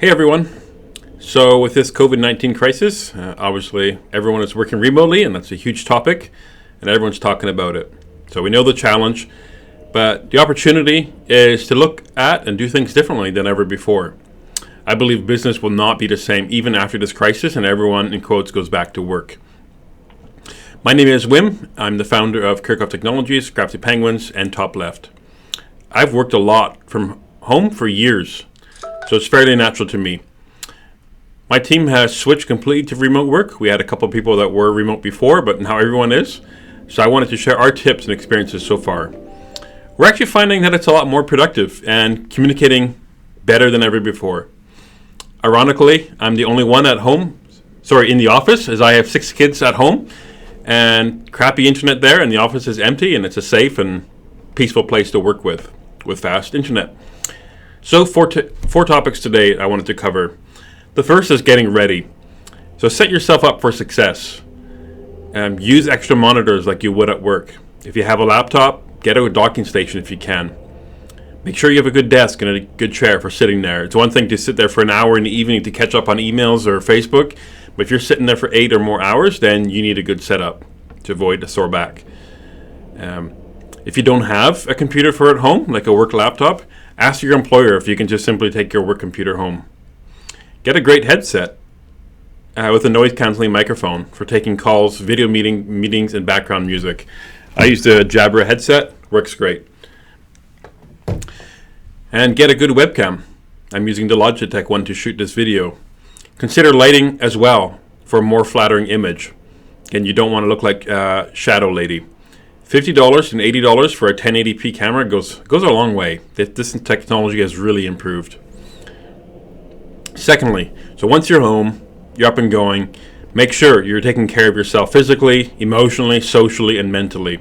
Hey everyone. So with this COVID-19 crisis, obviously everyone is working remotely and that's a huge topic and everyone's talking about it. So we know the challenge, but the opportunity is to look at and do things differently than ever before. I believe business will not be the same even after this crisis and everyone, in quotes, goes back to work. My name is Wim. I'm the founder of Kerkhoff Technologies, Crafty Penguins, and TopLeft. I've worked a lot from home for years, so it's fairly natural to me. My team has switched completely to remote work. We had a couple of people that were remote before, but now everyone is. So I wanted to share our tips and experiences so far. We're actually finding that it's a lot more productive and communicating better than ever before. Ironically, I'm the only one in the office, as I have 6 kids at home and crappy internet there, and the office is empty, and it's a safe and peaceful place to work with fast internet. So four topics today I wanted to cover. The first is getting ready. So set yourself up for success. Use extra monitors like you would at work. If you have a laptop, get a docking station if you can. Make sure you have a good desk and a good chair for sitting there. It's one thing to sit there for an hour in the evening to catch up on emails or Facebook, but if you're sitting there for 8 or more hours, then you need a good setup to avoid a sore back. If you don't have a computer for at home, like a work laptop, ask your employer if you can just simply take your work computer home. Get a great headset with a noise-canceling microphone for taking calls, video meetings, and background music. I use the Jabra headset. Works great. And get a good webcam. I'm using the Logitech one to shoot this video. Consider lighting as well for a more flattering image. And you don't want to look like Shadow Lady. $50 and $80 for a 1080p camera goes a long way. This technology has really improved. Secondly, so once you're home, you're up and going, make sure you're taking care of yourself physically, emotionally, socially, and mentally.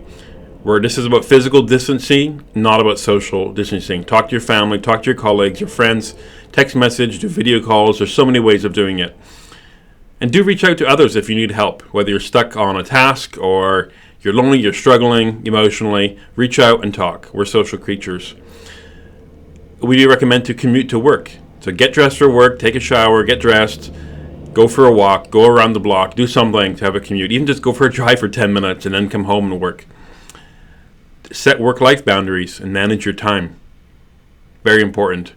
Where this is about physical distancing, not about social distancing. Talk to your family, talk to your colleagues, your friends, text message, do video calls. There's so many ways of doing it. And do reach out to others if you need help, whether you're stuck on a task or you're lonely, you're struggling emotionally, reach out and talk. We're social creatures. We do recommend to commute to work. So get dressed for work, take a shower, get dressed, go for a walk, go around the block, do something to have a commute. Even just go for a drive for 10 minutes and then come home and work. Set work-life boundaries and manage your time. Very important.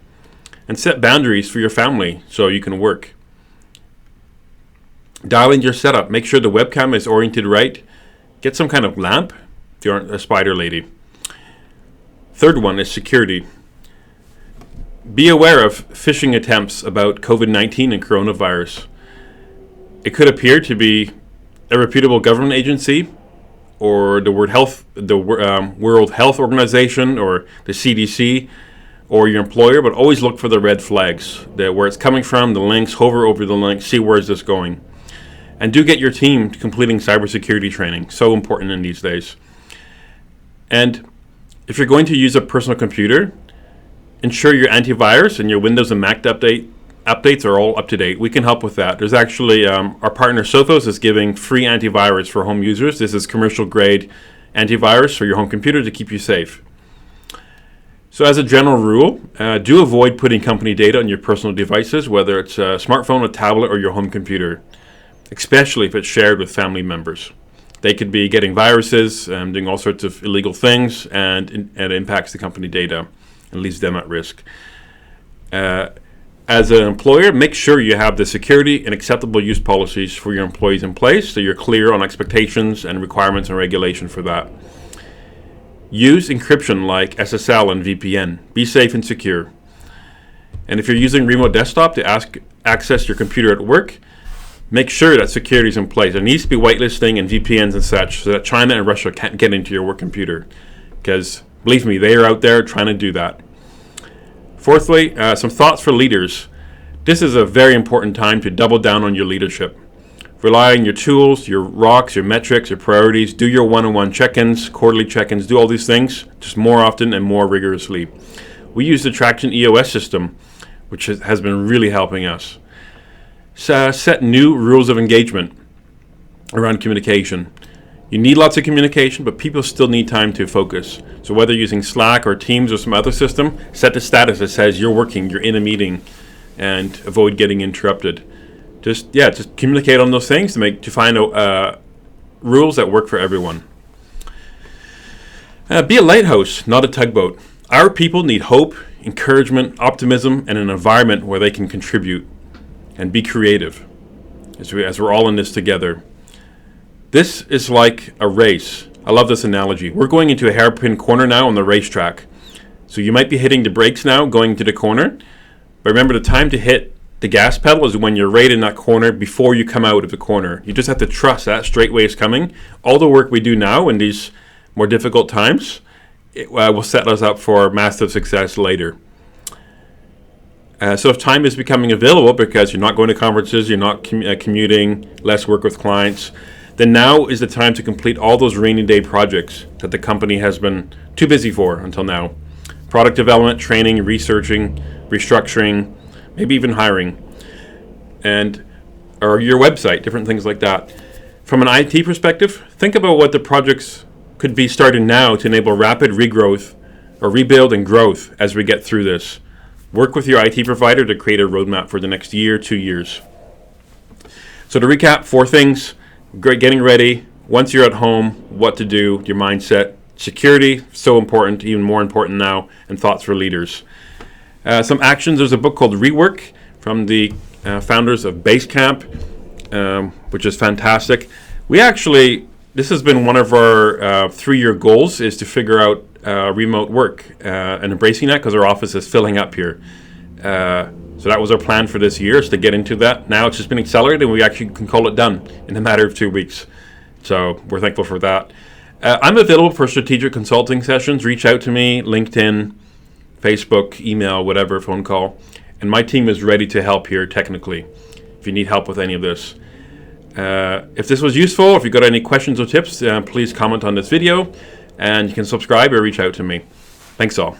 And set boundaries for your family so you can work. Dial in your setup. Make sure the webcam is oriented right. Get some kind of lamp if you aren't a spider lady. Third one is security. Be aware of phishing attempts about COVID-19 and coronavirus. It could appear to be a reputable government agency or the World Health Organization or the CDC or your employer, but always look for the red flags, where it's coming from, the links, hover over the link, see where is this going. And do get your team completing cybersecurity training. So important in these days. And if you're going to use a personal computer, ensure your antivirus and your Windows and Mac updates are all up to date. We can help with that. There's actually, our partner Sophos is giving free antivirus for home users. This is commercial grade antivirus for your home computer to keep you safe. So as a general rule, do avoid putting company data on your personal devices, whether it's a smartphone, a tablet, or your home computer, especially if it's shared with family members. They could be getting viruses, doing all sorts of illegal things, and it impacts the company data and leaves them at risk. As an employer, make sure you have the security and acceptable use policies for your employees in place so you're clear on expectations and requirements and regulation for that. Use encryption like SSL and VPN. Be safe and secure. And if you're using remote desktop to access your computer at work, make sure that security is in place. There needs to be whitelisting and VPNs and such so that China and Russia can't get into your work computer. Because, believe me, they are out there trying to do that. Fourthly, some thoughts for leaders. This is a very important time to double down on your leadership. Rely on your tools, your rocks, your metrics, your priorities. Do your one-on-one check-ins, quarterly check-ins. Do all these things just more often and more rigorously. We use the Traction EOS system, which has been really helping us. Set new rules of engagement around communication. You need lots of communication, but people still need time to focus. So whether using Slack or Teams or some other system, set the status that says you're working, you're in a meeting. and avoid getting interrupted. Just communicate on those things to find rules that work for everyone. Be a lighthouse, not a tugboat. Our people need hope, encouragement, optimism, and an environment where they can contribute and be creative as we're all in this together. This is like a race. I love this analogy. We're going into a hairpin corner now on the racetrack. So you might be hitting the brakes now going to the corner, but remember the time to hit the gas pedal is when you're right in that corner before you come out of the corner. You just have to trust that straightaway is coming. All the work we do now in these more difficult times will set us up for massive success later. So if time is becoming available because you're not going to conferences, you're not commuting, less work with clients, then now is the time to complete all those rainy day projects that the company has been too busy for until now. Product development, training, researching, restructuring, maybe even hiring, or your website, different things like that. From an IT perspective, think about what the projects could be starting now to enable rapid regrowth or rebuild and growth as we get through this. Work with your IT provider to create a roadmap for the next year, 2 years. So to recap, 4 things: getting ready, once you're at home, what to do, your mindset, security, so important, even more important now, and thoughts for leaders. Some actions, there's a book called Rework from the founders of Basecamp, which is fantastic. This has been one of our 3-year goals, is to figure out remote work and embracing that because our office is filling up here. So that was our plan for this year, is to get into that. Now it's just been accelerated and we actually can call it done in a matter of 2 weeks. So we're thankful for that. I'm available for strategic consulting sessions. Reach out to me, LinkedIn, Facebook, email, whatever, phone call. And my team is ready to help here technically if you need help with any of this. If this was useful, if you've got any questions or tips, please comment on this video, and you can subscribe or reach out to me. Thanks all.